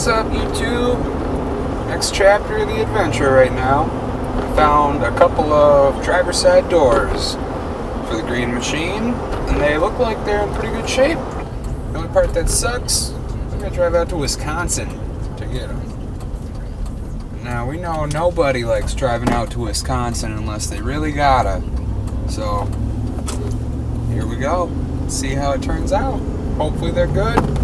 What's up, YouTube? Next chapter of the adventure right now. I found a couple of driver's side doors for the green machine, and they look like they're in pretty good shape. The only part that sucks, I'm gonna drive out to Wisconsin to get them. Now, we know nobody likes driving out to Wisconsin unless they really gotta. So, here we go. See how it turns out. Hopefully they're good.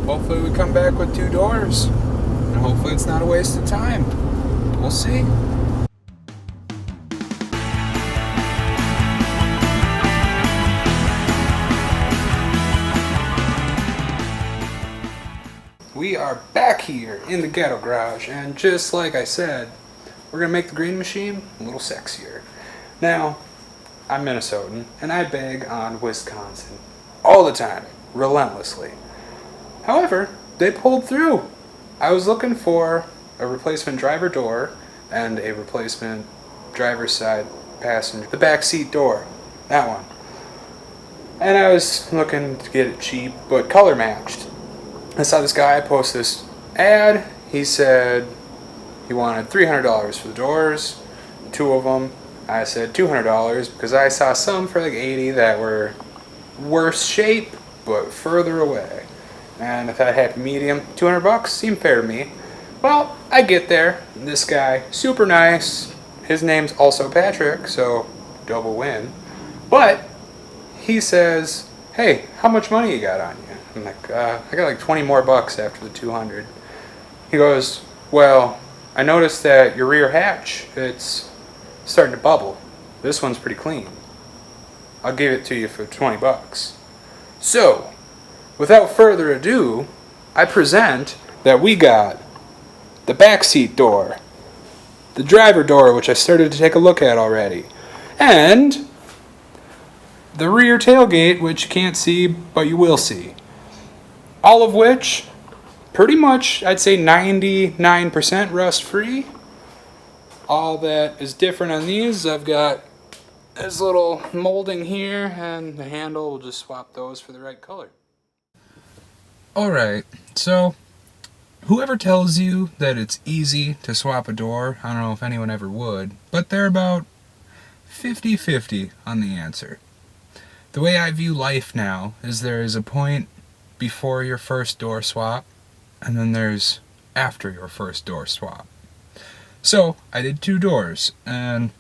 Hopefully we come back with 2 doors. And hopefully it's not a waste of time. We'll see. We are back here in the ghetto garage, and just like I said, we're gonna make the green machine a little sexier. Now, I'm Minnesotan, and I beg on Wisconsin all the time, relentlessly. However, they pulled through. I was looking for a replacement driver door and a replacement driver's side passenger, the back seat door, that one. And I was looking to get it cheap, but color matched. I saw this guy post this ad. He said he wanted $300 for the doors, 2 of them. I said $200 because I saw some for like $80 that were worse shape but further away. And I thought happy medium, $200 seemed fair to me. Well, I get there. This guy, super nice. His name's also Patrick, so double win. But he says, "Hey, how much money you got on you?" I'm like, I got like 20 more bucks after the 200. He goes, "Well, I noticed that your rear hatch, it's starting to bubble. This one's pretty clean. I'll give it to you for 20 bucks. So, without further ado, I present that we got the backseat door, the driver door, which I started to take a look at already, and the rear tailgate, which you can't see, but you will see. All of which, pretty much, I'd say 99% rust-free. All that is different on these, I've got this little molding here, and the handle, we'll just swap those for the right color. Alright, so whoever tells you that it's easy to swap a door, I don't know if anyone ever would, but they're about 50-50 on the answer. The way I view life now is there is a point before your first door swap, and then there's after your first door swap. So, I did 2 doors, and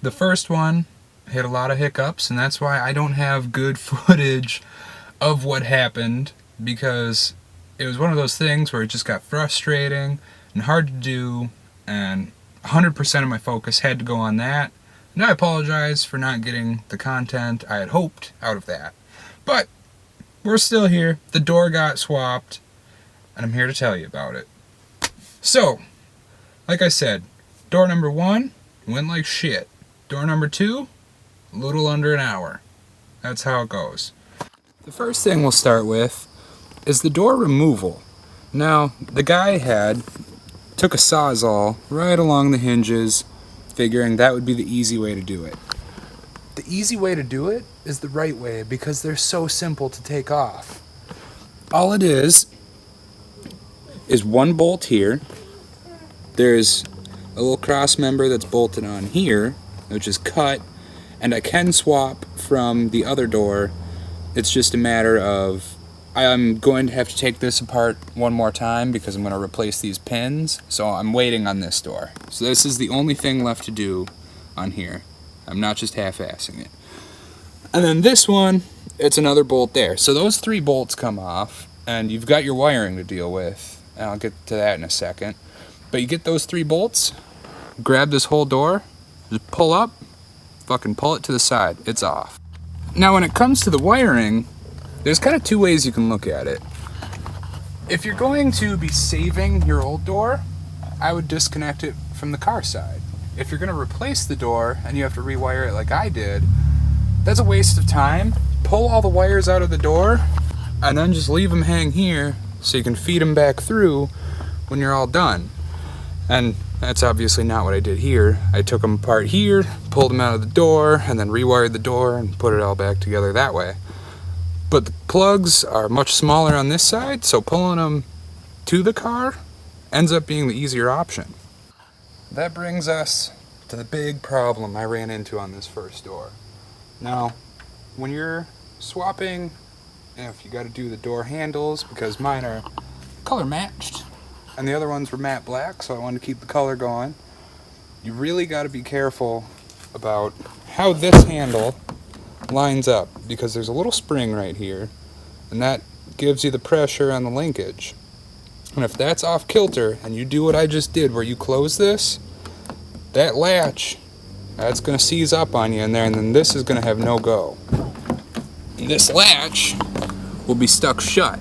the first one hit a lot of hiccups, and that's why I don't have good footage of what happened, because it was one of those things where it just got frustrating and hard to do, and 100% of my focus had to go on that. And I apologize for not getting the content I had hoped out of that. But we're still here, the door got swapped, and I'm here to tell you about it. So, like I said, door number 1 went like shit. Door number 2, a little under an hour. That's how it goes. The first thing we'll start with is the door removal. Now, the guy took a Sawzall right along the hinges, figuring that would be the easy way to do it. The easy way to do it is the right way because they're so simple to take off. All it is 1 bolt here. There's a little cross member that's bolted on here, which is cut, and I can swap from the other door. It's just a matter of I'm going to have to take this apart one more time because I'm going to replace these pins, so I'm waiting on this door. So this is the only thing left to do on here. I'm not just half-assing it. And then this one, it's another bolt there. So those 3 bolts come off, and you've got your wiring to deal with, and I'll get to that in a second. But you get those 3 bolts, grab this whole door, just pull up, fucking pull it to the side, it's off. Now when it comes to the wiring, there's kind of 2 ways you can look at it. If you're going to be saving your old door, I would disconnect it from the car side. If you're going to replace the door and you have to rewire it like I did, that's a waste of time. Pull all the wires out of the door and then just leave them hang here so you can feed them back through when you're all done. And that's obviously not what I did here. I took them apart here, pulled them out of the door, and then rewired the door and put it all back together that way. But the plugs are much smaller on this side, so pulling them to the car ends up being the easier option. That brings us to the big problem I ran into on this first door. Now, when you're swapping, if you got to do the door handles, because mine are color matched and the other ones were matte black, so I wanted to keep the color going, you really got to be careful about how this handle lines up, because there's a little spring right here and that gives you the pressure on the linkage. And if that's off kilter and you do what I just did where you close this, that latch, that's going to seize up on you in there, and then this is going to have no go. And this latch will be stuck shut.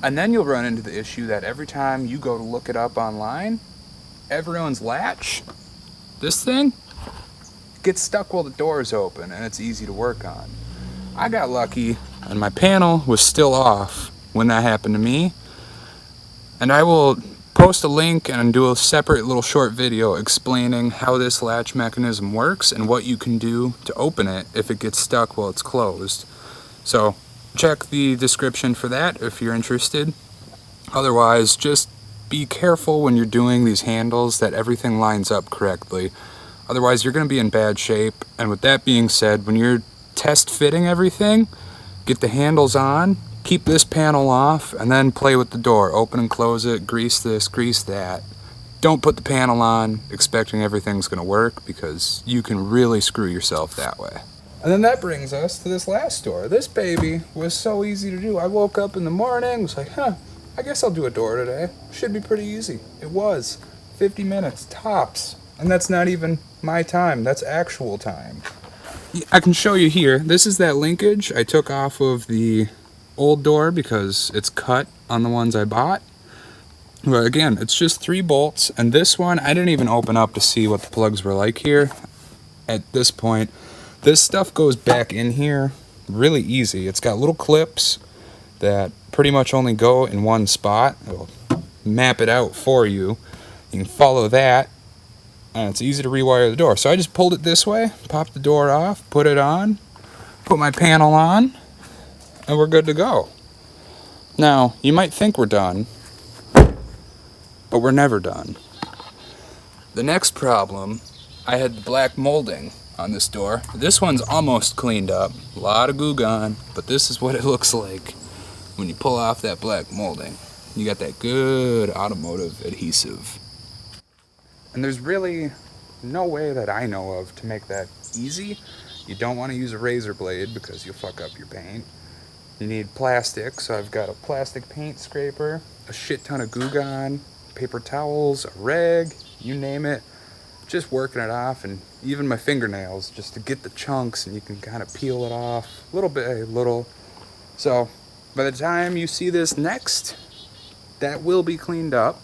And then you'll run into the issue that every time you go to look it up online, everyone's latch, this thing, gets stuck while the door is open and it's easy to work on. I got lucky and my panel was still off when that happened to me. And I will post a link and do a separate little short video explaining how this latch mechanism works and what you can do to open it if it gets stuck while it's closed. So check the description for that if you're interested. Otherwise, just be careful when you're doing these handles that everything lines up correctly. Otherwise, you're going to be in bad shape. And with that being said, when you're test fitting everything, get the handles on, keep this panel off, and then play with the door. Open and close it, grease this, grease that. Don't put the panel on expecting everything's going to work, because you can really screw yourself that way. And then that brings us to this last door. This baby was so easy to do. I woke up in the morning, was like, I guess I'll do a door today. Should be pretty easy. It was. 50 minutes, tops. And that's not even my time, that's actual time. I can show you here. This is that linkage I took off of the old door because it's cut on the ones I bought. But again, it's just 3 bolts, and this one I didn't even open up to see what the plugs were like here. At this point, this stuff goes back in here really easy. It's got little clips that pretty much only go in one spot. It'll map it out for you. You can follow that, and it's easy to rewire the door. So I just pulled it this way, popped the door off, put it on, put my panel on, and we're good to go. Now, you might think we're done, but we're never done. The next problem, I had the black molding on this door. This one's almost cleaned up. A lot of goo gone, but this is what it looks like when you pull off that black molding. You got that good automotive adhesive. And there's really no way that I know of to make that easy. You don't want to use a razor blade because you'll fuck up your paint. You need plastic, so I've got a plastic paint scraper, a shit ton of Goo Gone, paper towels, a rag, you name it. Just working it off, and even my fingernails just to get the chunks, and you can kind of peel it off little by little. So by the time you see this next, that will be cleaned up.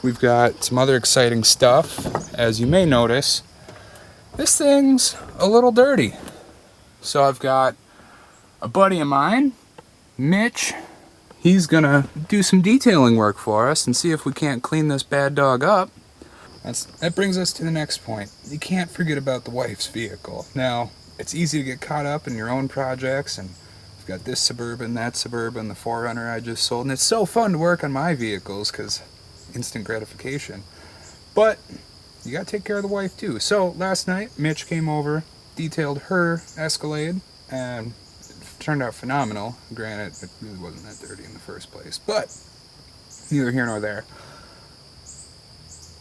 We've got some other exciting stuff. As you may notice, this thing's a little dirty. So I've got a buddy of mine, Mitch. He's gonna do some detailing work for us and see if we can't clean this bad dog up. That brings us to the next point. You can't forget about the wife's vehicle. Now, it's easy to get caught up in your own projects, and I've got this Suburban, that Suburban, the 4Runner I just sold, and it's so fun to work on my vehicles because instant gratification. But you gotta take care of the wife too. So last night, Mitch came over, detailed her Escalade, and it turned out phenomenal. Granted, it really wasn't that dirty in the first place, but neither here nor there.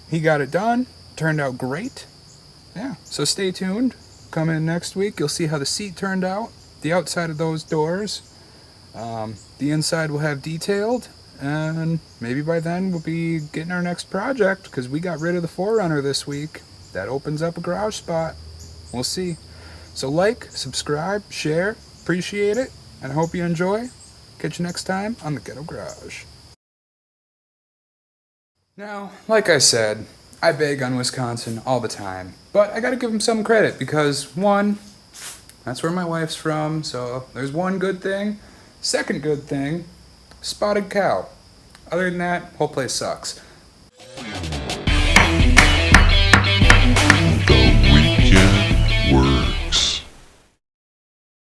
He got it done, turned out great. Yeah, so stay tuned. Come in next week, you'll see how the seat turned out, the outside of those doors. The inside will have detailed, and maybe by then we'll be getting our next project, because we got rid of the 4Runner this week. That opens up a garage spot. We'll see. So like, subscribe, share, appreciate it, and I hope you enjoy. Catch you next time on the Ghetto Garage. Now, like I said, I beg on Wisconsin all the time, but I gotta give them some credit because, one, that's where my wife's from, so there's one good thing. Second good thing, spotted cow. Other than that, whole place sucks.